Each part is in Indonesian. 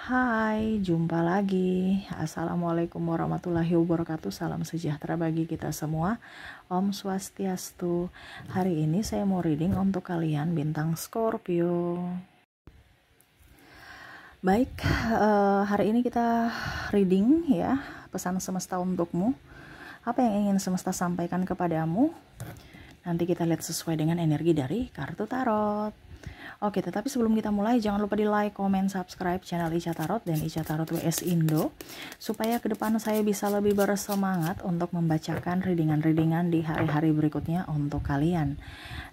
Hai, jumpa lagi. Assalamualaikum warahmatullahi wabarakatuh. Salam sejahtera bagi kita semua. Om Swastiastu. Hari ini saya mau reading untuk kalian bintang Scorpio. Baik, hari ini kita reading ya, pesan semesta untukmu. Apa yang ingin semesta sampaikan kepadamu? Nanti kita lihat sesuai dengan energi dari kartu tarot. Oke, tetapi sebelum kita mulai, jangan lupa di like, comment, subscribe channel Ica Tarot dan Ica Tarot WS Indo, supaya ke depan saya bisa lebih bersemangat untuk membacakan readingan-readingan di hari-hari berikutnya untuk kalian.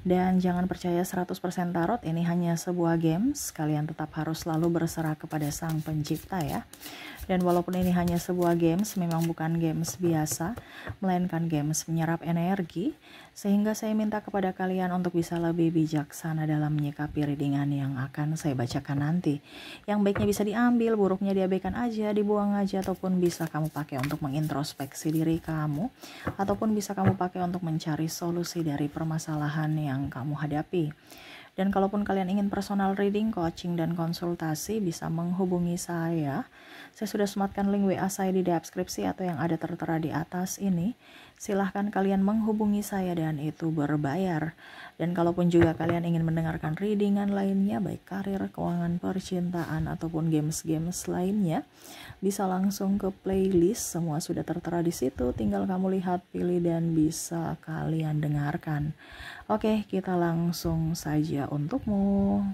Dan jangan percaya 100% tarot, ini hanya sebuah games, kalian tetap harus selalu berserah kepada Sang Pencipta ya. Dan walaupun ini hanya sebuah games, memang bukan games biasa, melainkan games menyerap energi, sehingga saya minta kepada kalian untuk bisa lebih bijaksana dalam menyikapi readingan yang akan saya bacakan nanti. Yang baiknya bisa diambil, buruknya diabaikan aja, dibuang aja, ataupun bisa kamu pakai untuk mengintrospeksi diri kamu, ataupun bisa kamu pakai untuk mencari solusi dari permasalahan yang kamu hadapi. Dan kalaupun kalian ingin personal reading, coaching, dan konsultasi, bisa menghubungi saya. Saya sudah sematkan link WA saya di deskripsi atau yang ada tertera di atas ini. Silahkan kalian menghubungi saya dan itu berbayar. Dan kalaupun juga kalian ingin mendengarkan readingan lainnya, baik karir, keuangan, percintaan, ataupun games-games lainnya, bisa langsung ke playlist. Semua sudah tertera di situ, tinggal kamu lihat, pilih, dan bisa kalian dengarkan. Oke, kita langsung saja untukmu.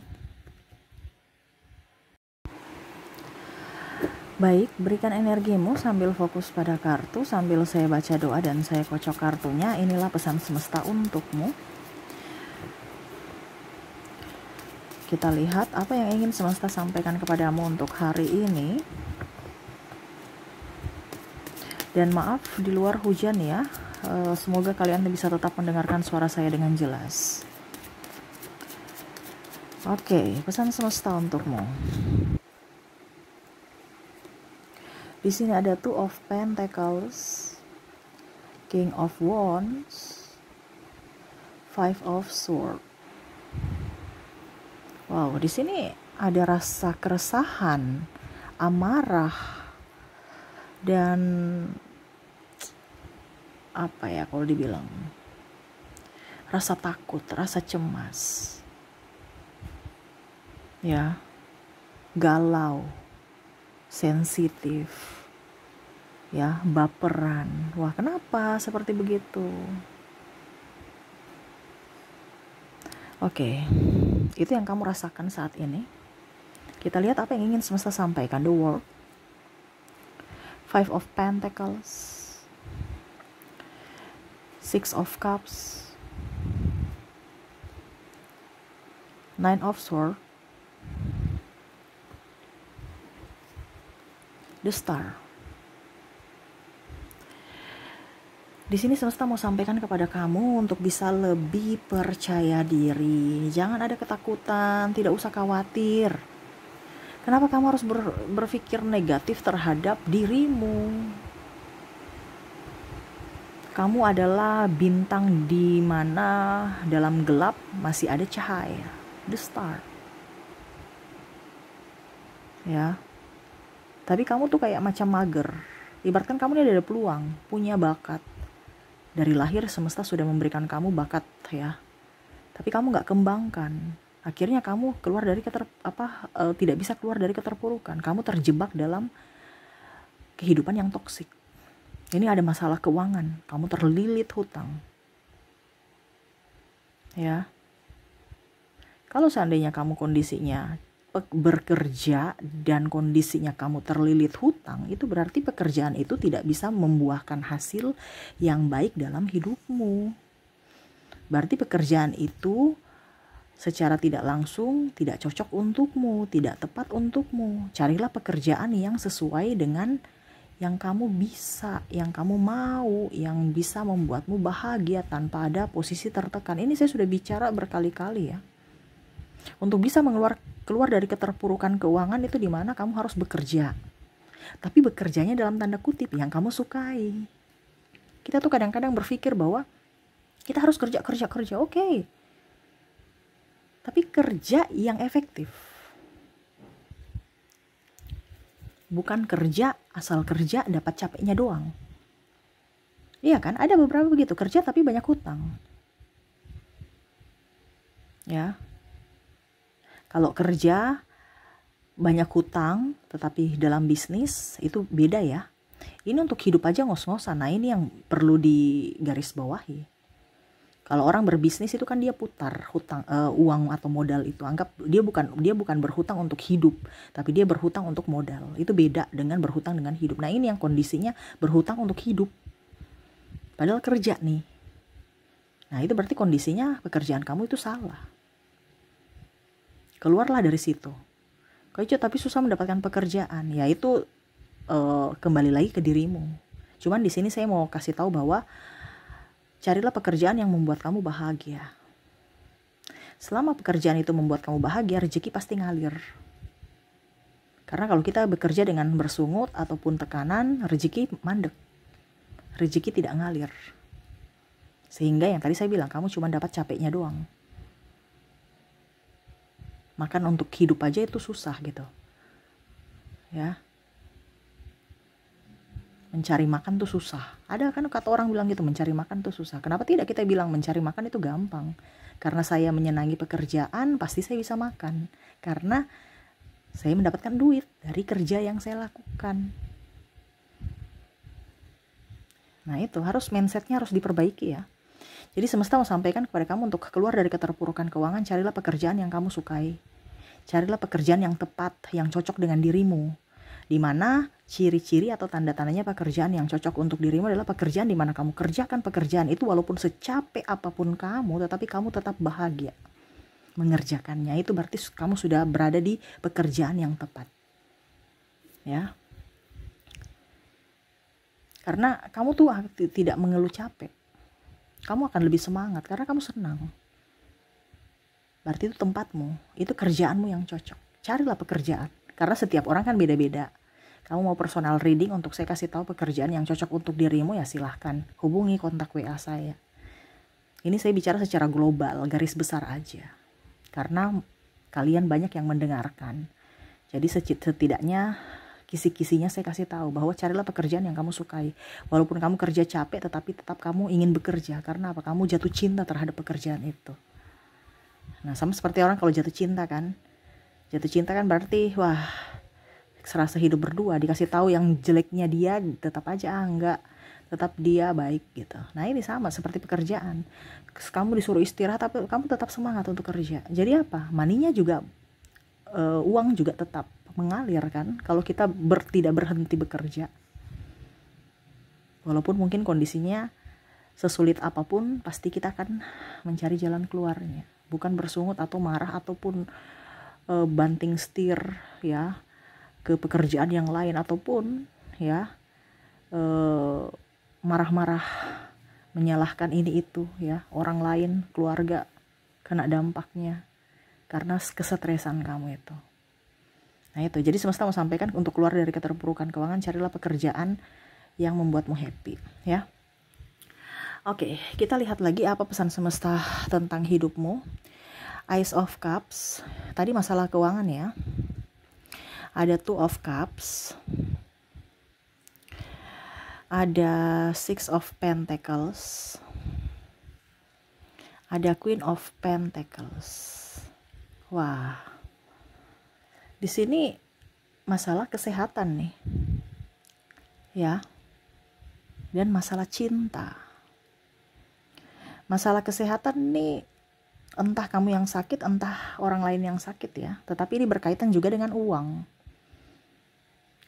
Baik, berikan energimu sambil fokus pada kartu, sambil saya baca doa dan saya kocok kartunya. Inilah pesan semesta untukmu. Kita lihat apa yang ingin semesta sampaikan kepadamu untuk hari ini. Dan maaf di luar hujan ya, semoga kalian bisa tetap mendengarkan suara saya dengan jelas. Oke, pesan semesta untukmu. Di sini ada Two of Pentacles, King of Wands, Five of Swords. Wow, di sini ada rasa keresahan, amarah, dan apa ya kalau dibilang, rasa takut, rasa cemas, ya, galau, sensitif, ya, baperan. Wah, kenapa seperti begitu? Oke, itu yang kamu rasakan saat ini. Kita lihat apa yang ingin semesta sampaikan. The World, Five of Pentacles, Six of Cups, Nine of Swords, The Star. Di sini semesta mau sampaikan kepada kamu untuk bisa lebih percaya diri. Jangan ada ketakutan, tidak usah khawatir. Kenapa kamu harus berpikir negatif terhadap dirimu? Kamu adalah bintang di mana dalam gelap masih ada cahaya. The Star. Ya. Tapi kamu tuh kayak macam mager. Ibaratkan kamu ini ada peluang, punya bakat. Dari lahir semesta sudah memberikan kamu bakat ya. Tapi kamu nggak kembangkan. Akhirnya kamu keluar dari tidak bisa keluar dari keterpurukan. Kamu terjebak dalam kehidupan yang toksik. Ini ada masalah keuangan. Kamu terlilit hutang. Ya. Kalau seandainya kamu kondisinya bekerja dan kondisinya kamu terlilit hutang, itu berarti pekerjaan itu tidak bisa membuahkan hasil yang baik dalam hidupmu. Berarti pekerjaan itu secara tidak langsung tidak cocok untukmu, tidak tepat untukmu. Carilah pekerjaan yang sesuai dengan yang kamu bisa, yang kamu mau, yang bisa membuatmu bahagia tanpa ada posisi tertekan. Ini saya sudah bicara berkali-kali ya. Untuk bisa keluar dari keterpurukan keuangan itu dimana kamu harus bekerja. Tapi bekerjanya dalam tanda kutip yang kamu sukai. Kita tuh kadang-kadang berpikir bahwa kita harus kerja, oke. Tapi kerja yang efektif. Bukan kerja, asal kerja dapat capeknya doang. Iya kan, ada beberapa begitu, kerja tapi banyak hutang. Ya, kalau kerja banyak hutang tetapi dalam bisnis itu beda ya. Ini untuk hidup aja ngos-ngosan. Nah ini yang perlu digarisbawahi. Kalau orang berbisnis itu kan dia putar hutang, uang atau modal itu. Anggap dia bukan berhutang untuk hidup, tapi dia berhutang untuk modal. Itu beda dengan berhutang dengan hidup. Nah ini yang kondisinya berhutang untuk hidup. Padahal kerja nih. Nah itu berarti kondisinya pekerjaan kamu itu salah. Keluarlah dari situ. Kok tapi susah mendapatkan pekerjaan. Ya itu kembali lagi ke dirimu. Cuman di sini saya mau kasih tahu bahwa carilah pekerjaan yang membuat kamu bahagia. Selama pekerjaan itu membuat kamu bahagia, rezeki pasti ngalir. Karena kalau kita bekerja dengan bersungut ataupun tekanan, rezeki mandek. Rezeki tidak ngalir. Sehingga yang tadi saya bilang, kamu cuma dapat capeknya doang. Makan untuk hidup aja itu susah gitu. Ya. Mencari makan tuh susah. Ada kan kata orang bilang gitu, mencari makan tuh susah. Kenapa tidak kita bilang mencari makan itu gampang? Karena saya menyenangi pekerjaan, pasti saya bisa makan. Karena saya mendapatkan duit dari kerja yang saya lakukan. Nah itu harus mindsetnya harus diperbaiki ya. Jadi semesta mau sampaikan kepada kamu untuk keluar dari keterpurukan keuangan, carilah pekerjaan yang kamu sukai. Carilah pekerjaan yang tepat, yang cocok dengan dirimu. Di mana ciri-ciri atau tanda-tandanya pekerjaan yang cocok untuk dirimu adalah pekerjaan di mana kamu kerjakan pekerjaan itu walaupun secapek apapun kamu, tetapi kamu tetap bahagia mengerjakannya. Itu berarti kamu sudah berada di pekerjaan yang tepat. Ya. Karena kamu tuh tidak mengeluh capek. Kamu akan lebih semangat karena kamu senang. Berarti itu tempatmu, itu kerjaanmu yang cocok. Carilah pekerjaan. Karena setiap orang kan beda-beda. Kamu mau personal reading untuk saya kasih tahu pekerjaan yang cocok untuk dirimu, ya silahkan. Hubungi kontak WA saya. Ini saya bicara secara global, garis besar aja. Karena kalian banyak yang mendengarkan. Jadi setidaknya kisi-kisinya saya kasih tahu bahwa carilah pekerjaan yang kamu sukai. Walaupun kamu kerja capek, tetapi tetap kamu ingin bekerja. Karena apa? Kamu jatuh cinta terhadap pekerjaan itu. Nah sama seperti orang kalau jatuh cinta kan. Jatuh cinta kan berarti wah serasa hidup berdua, dikasih tahu yang jeleknya dia tetap aja enggak, tetap dia baik gitu. Nah ini sama seperti pekerjaan, kamu disuruh istirahat tapi kamu tetap semangat untuk kerja. Jadi apa, maninya juga uang juga tetap mengalir kan kalau kita tidak berhenti bekerja. Walaupun mungkin kondisinya sesulit apapun, pasti kita akan mencari jalan keluarnya, bukan bersungut atau marah ataupun banting setir ya ke pekerjaan yang lain, ataupun ya marah-marah menyalahkan ini itu ya orang lain, keluarga kena dampaknya karena kesetresan kamu itu. Nah itu, jadi semesta mau sampaikan untuk keluar dari keterpurukan keuangan, carilah pekerjaan yang membuatmu happy ya. Oke, kita lihat lagi apa pesan semesta tentang hidupmu. Ace of Cups, tadi masalah keuangan ya. Ada Two of Cups, ada Six of Pentacles, ada Queen of Pentacles. Wah, di sini masalah kesehatan nih, ya, dan masalah cinta. Masalah kesehatan nih, entah kamu yang sakit, entah orang lain yang sakit ya. Tetapi ini berkaitan juga dengan uang.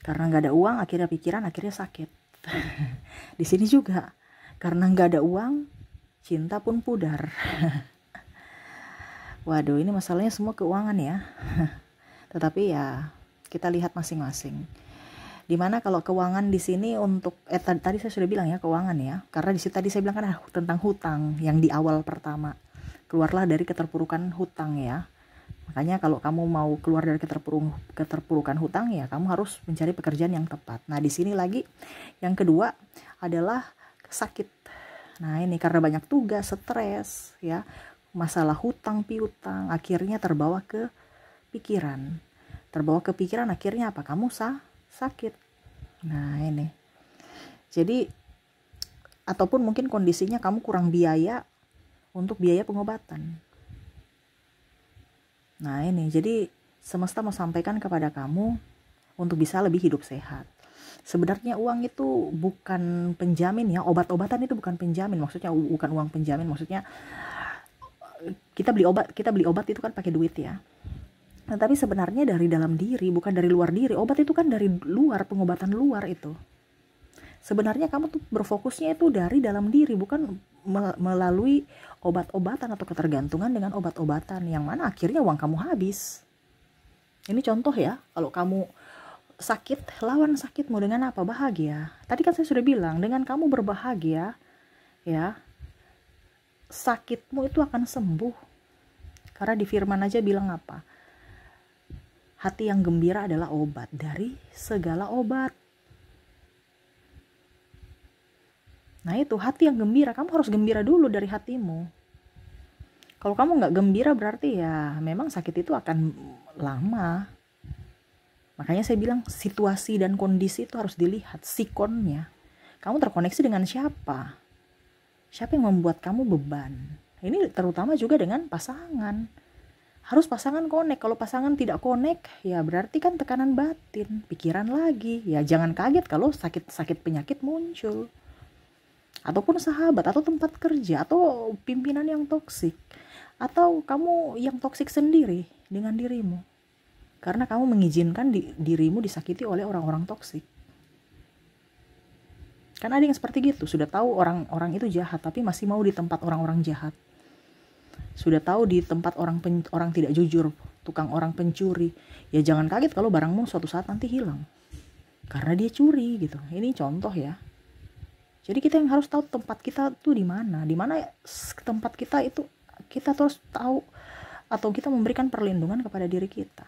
Karena nggak ada uang, akhirnya pikiran, akhirnya sakit. Di sini juga, karena nggak ada uang, cinta pun pudar. Waduh, ini masalahnya semua keuangan ya. Tetapi ya kita lihat masing-masing. Dimana kalau keuangan di sini untuk tadi saya sudah bilang ya keuangan ya. Karena di situ tadi saya bilang kan tentang hutang yang di awal pertama. Keluarlah dari keterpurukan hutang ya. Makanya kalau kamu mau keluar dari keterpurukan hutang ya kamu harus mencari pekerjaan yang tepat. Nah di sini lagi yang kedua adalah sakit. Nah ini karena banyak tugas, stres ya, masalah hutang piutang, akhirnya terbawa ke pikiran. Terbawa ke pikiran akhirnya apa? Kamu sakit. Nah ini, jadi ataupun mungkin kondisinya kamu kurang biaya untuk biaya pengobatan. Nah ini, jadi semesta mau sampaikan kepada kamu untuk bisa lebih hidup sehat. Sebenarnya uang itu bukan penjamin ya, obat-obatan itu bukan penjamin, maksudnya bukan uang penjamin, maksudnya kita beli obat itu kan pakai duit ya. Nah, tapi sebenarnya dari dalam diri, bukan dari luar diri. Obat itu kan dari luar, pengobatan luar itu. Sebenarnya kamu tuh berfokusnya itu dari dalam diri, bukan melalui obat-obatan atau ketergantungan dengan obat-obatan, yang mana akhirnya uang kamu habis. Ini contoh ya, kalau kamu sakit, lawan sakitmu dengan apa? Bahagia. Tadi kan saya sudah bilang, dengan kamu berbahagia, ya, sakitmu itu akan sembuh. Karena di firman aja bilang apa? Hati yang gembira adalah obat dari segala obat. Nah itu, hati yang gembira, kamu harus gembira dulu dari hatimu. Kalau kamu nggak gembira berarti ya memang sakit itu akan lama. Makanya saya bilang situasi dan kondisi itu harus dilihat, sikonnya. Kamu terkoneksi dengan siapa? Siapa yang membuat kamu beban? Ini terutama juga dengan pasangan. Harus pasangan connect. Kalau pasangan tidak connect, ya berarti kan tekanan batin, pikiran lagi. Ya jangan kaget kalau sakit penyakit muncul. Ataupun sahabat, atau tempat kerja, atau pimpinan yang toksik. Atau kamu yang toksik sendiri dengan dirimu. Karena kamu mengizinkan dirimu disakiti oleh orang-orang toksik. Kan ada yang seperti gitu, sudah tahu orang-orang itu jahat, tapi masih mau di tempat orang-orang jahat. Sudah tahu di tempat orang tidak jujur, tukang orang pencuri, ya jangan kaget kalau barangmu suatu saat nanti hilang karena dia curi gitu. Ini contoh ya. Jadi kita yang harus tahu tempat kita tuh di mana tempat kita itu, kita terus tahu, atau kita memberikan perlindungan kepada diri kita.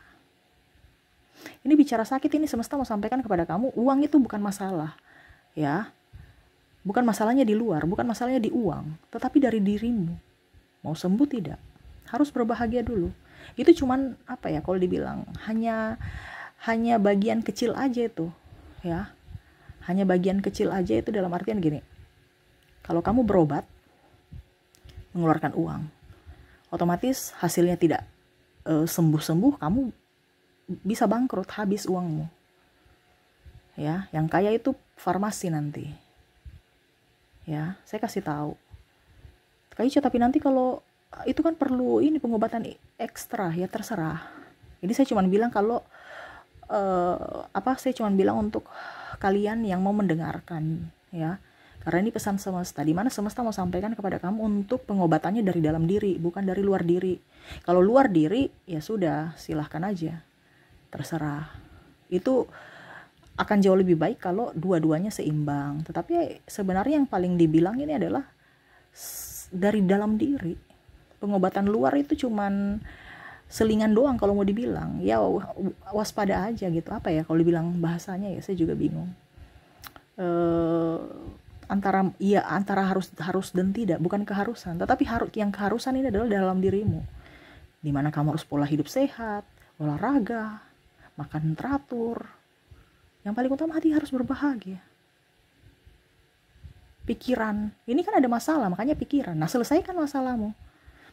Ini bicara sakit, ini semesta mau sampaikan kepada kamu, uang itu bukan masalah ya, bukan masalahnya di luar, bukan masalahnya di uang, tetapi dari dirimu. Mau sembuh tidak? Harus berbahagia dulu. Itu cuman apa ya, kalau dibilang hanya bagian kecil aja itu ya. Hanya bagian kecil aja itu, dalam artian gini. Kalau kamu berobat mengeluarkan uang, otomatis hasilnya tidak sembuh-sembuh, kamu bisa bangkrut, habis uangmu. Ya, yang kaya itu farmasi nanti. Ya, saya kasih tahu. Tapi nanti kalau itu kan perlu ini pengobatan ekstra, ya terserah. Ini saya cuma bilang kalau saya cuma bilang untuk kalian yang mau mendengarkan ya. Karena ini pesan semesta, di mana semesta mau sampaikan kepada kamu untuk pengobatannya dari dalam diri, bukan dari luar diri. Kalau luar diri ya sudah, silahkan aja. Terserah. Itu akan jauh lebih baik kalau dua-duanya seimbang. Tetapi sebenarnya yang paling dibilang ini adalah dari dalam diri. Pengobatan luar itu cuman selingan doang kalau mau dibilang. Ya waspada aja gitu. Apa ya kalau dibilang bahasanya, ya saya juga bingung. Antara harus dan tidak, bukan keharusan. Tetapi yang keharusan ini adalah dalam dirimu. Dimana kamu harus pola hidup sehat, olahraga, makan teratur. Yang paling utama hati harus berbahagia. Pikiran, ini kan ada masalah, makanya pikiran. Nah, selesaikan masalahmu.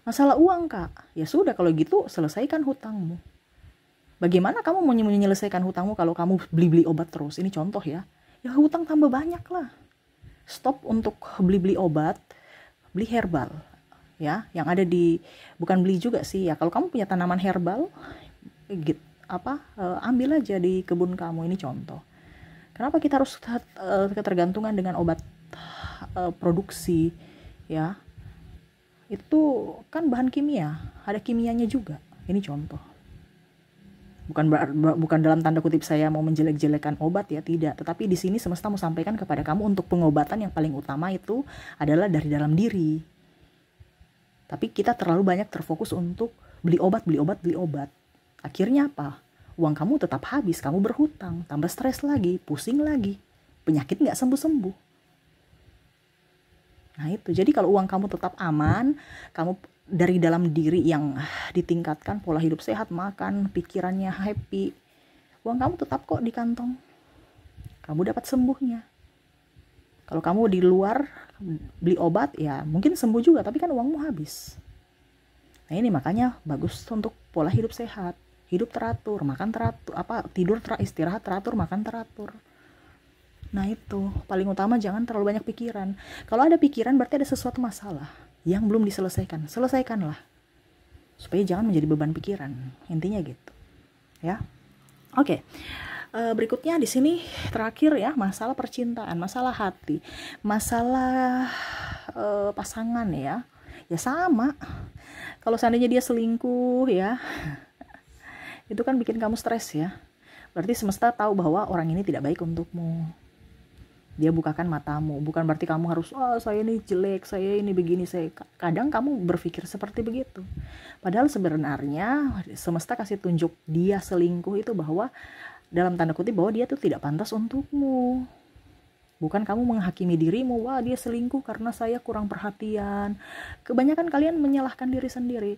Masalah uang, Kak, ya sudah, kalau gitu selesaikan hutangmu. Bagaimana kamu mau menyelesaikan hutangmu kalau kamu beli-beli obat terus? Ini contoh ya. Ya hutang tambah banyak lah. Stop untuk beli-beli obat, beli herbal. Ya, yang ada bukan beli juga sih ya. Kalau kamu punya tanaman herbal, ambil aja di kebun kamu. Ini contoh. Kenapa kita harus ketergantungan dengan obat produksi ya? Itu kan bahan kimia, ada kimianya juga. Ini contoh. Bukan dalam tanda kutip saya mau menjelek-jelekan obat ya, tidak. Tetapi di sini semesta mau sampaikan kepada kamu untuk pengobatan yang paling utama itu adalah dari dalam diri. Tapi kita terlalu banyak terfokus untuk beli obat. Akhirnya apa? Uang kamu tetap habis, kamu berhutang, tambah stres lagi, pusing lagi, penyakit nggak sembuh-sembuh. Nah itu, jadi kalau uang kamu tetap aman, kamu dari dalam diri yang ditingkatkan, pola hidup sehat, makan, pikirannya happy, uang kamu tetap kok di kantong. kamu dapat sembuhnya. Kalau kamu di luar beli obat, ya mungkin sembuh juga, tapi kan uangmu habis. Nah ini makanya bagus untuk pola hidup sehat, hidup teratur, makan teratur, istirahat teratur, makan teratur. Nah itu paling utama, jangan terlalu banyak pikiran. Kalau ada pikiran berarti ada sesuatu masalah yang belum diselesaikan. Selesaikanlah supaya jangan menjadi beban pikiran. Intinya gitu, ya. Oke. Berikutnya di sini terakhir ya, masalah percintaan, masalah hati, masalah pasangan ya. Ya sama. Kalau seandainya dia selingkuh ya, itu kan bikin kamu stres ya. Berarti semesta tahu bahwa orang ini tidak baik untukmu. Dia bukakan matamu. Bukan berarti kamu harus, saya ini jelek, saya ini begini, kadang kamu berpikir seperti begitu. Padahal sebenarnya semesta kasih tunjuk dia selingkuh itu bahwa dalam tanda kutip bahwa dia tuh tidak pantas untukmu. Bukan kamu menghakimi dirimu, wah dia selingkuh karena saya kurang perhatian. Kebanyakan kalian menyalahkan diri sendiri.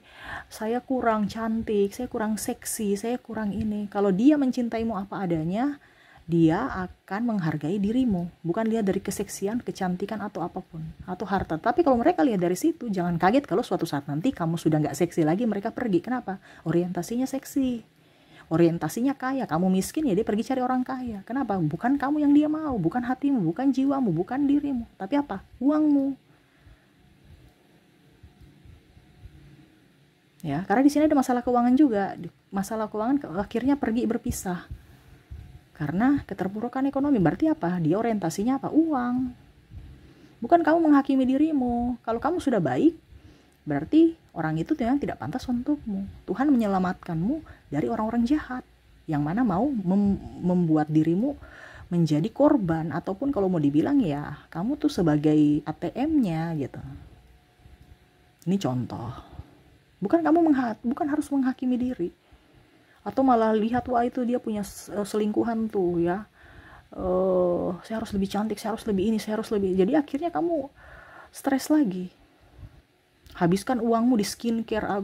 Saya kurang cantik, saya kurang seksi, saya kurang ini. Kalau dia mencintaimu apa adanya, dia akan menghargai dirimu. Bukan lihat dari keseksian, kecantikan atau apapun, atau harta. Tapi kalau mereka lihat dari situ, jangan kaget kalau suatu saat nanti kamu sudah gak seksi lagi, mereka pergi. Kenapa? Orientasinya seksi, orientasinya kaya. Kamu miskin ya dia pergi cari orang kaya. Kenapa? Bukan kamu yang dia mau, bukan hatimu, bukan jiwamu, bukan dirimu, tapi apa? Uangmu. Ya, karena di sini ada masalah keuangan juga. Masalah keuangan akhirnya pergi berpisah. Karena keterpurukan ekonomi. Berarti apa? Dia orientasinya apa? Uang. Bukan kamu menghakimi dirimu. Kalau kamu sudah baik, berarti orang itu memang tidak pantas untukmu. Tuhan menyelamatkanmu dari orang-orang jahat yang mana mau membuat dirimu menjadi korban, ataupun kalau mau dibilang ya kamu tuh sebagai ATM-nya gitu. Ini contoh. Bukan harus menghakimi diri atau malah lihat wah itu dia punya selingkuhan tuh ya. Saya harus lebih cantik, saya harus lebih ini, saya harus lebih. Jadi akhirnya kamu stres lagi. Habiskan uangmu di skincare.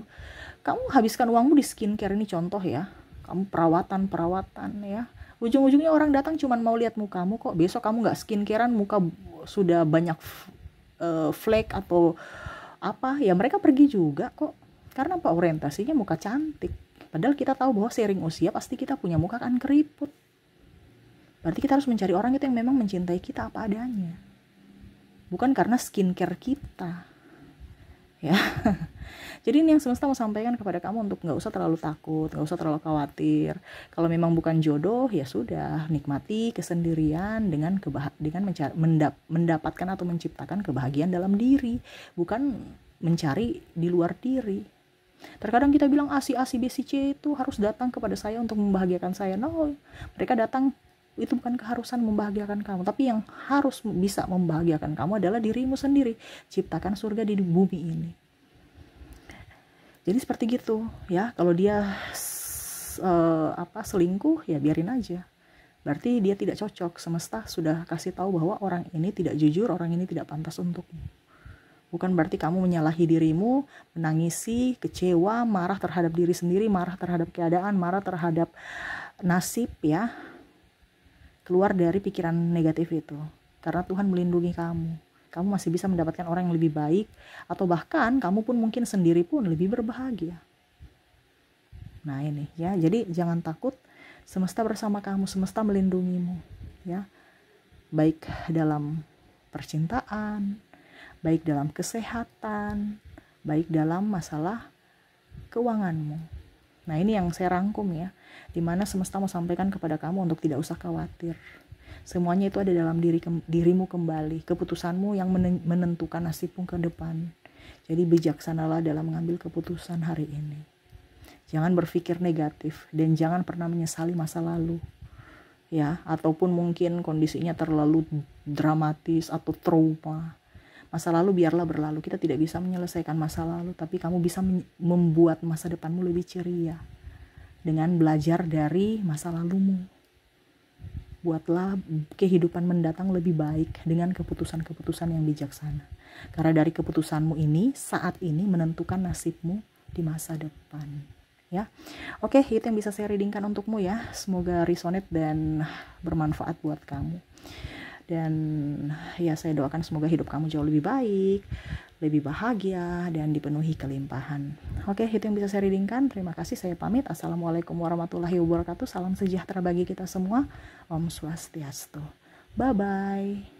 Kamu habiskan uangmu di skincare, ini contoh ya. Kamu perawatan ya. Ujung-ujungnya orang datang cuma mau lihat mukamu kok. Besok kamu gak skincarean, muka sudah banyak flek atau apa. Ya mereka pergi juga kok. Karena apa? Orientasinya muka cantik. Padahal kita tahu bahwa seiring usia pasti kita punya muka kan keriput. Berarti kita harus mencari orang itu yang memang mencintai kita apa adanya. Bukan karena skincare kita. Ya, jadi ini yang semesta mau sampaikan kepada kamu untuk nggak usah terlalu takut, nggak usah terlalu khawatir. Kalau memang bukan jodoh, ya sudah, nikmati kesendirian dengan mendapatkan atau menciptakan kebahagiaan dalam diri, bukan mencari di luar diri. Terkadang kita bilang A, si A, si B, si C itu harus datang kepada saya untuk membahagiakan saya. No, mereka datang itu bukan keharusan membahagiakan kamu, tapi yang harus bisa membahagiakan kamu adalah dirimu sendiri. Ciptakan surga di bumi ini. Jadi seperti gitu ya. Kalau dia selingkuh ya biarin aja. Berarti dia tidak cocok. Semesta sudah kasih tahu bahwa orang ini tidak jujur, orang ini tidak pantas untukmu. Bukan berarti kamu menyalahi dirimu, menangisi, kecewa, marah terhadap diri sendiri, marah terhadap keadaan, marah terhadap nasib ya. Keluar dari pikiran negatif itu. Karena Tuhan melindungi kamu. Kamu masih bisa mendapatkan orang yang lebih baik. Atau bahkan kamu pun mungkin sendiri pun lebih berbahagia. Nah ini ya. Jadi jangan takut. Semesta bersama kamu. Semesta melindungimu. Ya. Baik dalam percintaan. Baik dalam kesehatan. Baik dalam masalah keuanganmu. Nah ini yang saya rangkum ya. Dimana semesta mau sampaikan kepada kamu untuk tidak usah khawatir. Semuanya itu ada dalam dirimu kembali. Keputusanmu yang menentukan nasibmu ke depan. Jadi bijaksanalah dalam mengambil keputusan hari ini. Jangan berpikir negatif dan jangan pernah menyesali masa lalu. Ya, ataupun mungkin kondisinya terlalu dramatis atau trauma. Masa lalu biarlah berlalu. Kita tidak bisa menyelesaikan masa lalu, tapi kamu bisa membuat masa depanmu lebih ceria. Dengan belajar dari masa lalumu. Buatlah kehidupan mendatang lebih baik dengan keputusan-keputusan yang bijaksana. Karena dari keputusanmu ini, saat ini menentukan nasibmu di masa depan. ya. Oke, itu yang bisa saya readingkan untukmu ya. Semoga resonate dan bermanfaat buat kamu. Dan ya saya doakan semoga hidup kamu jauh lebih baik, lebih bahagia, dan dipenuhi kelimpahan. Oke, itu yang bisa saya readingkan. Terima kasih, saya pamit. Assalamualaikum warahmatullahi wabarakatuh. Salam sejahtera bagi kita semua. Om Swastiastu. Bye-bye.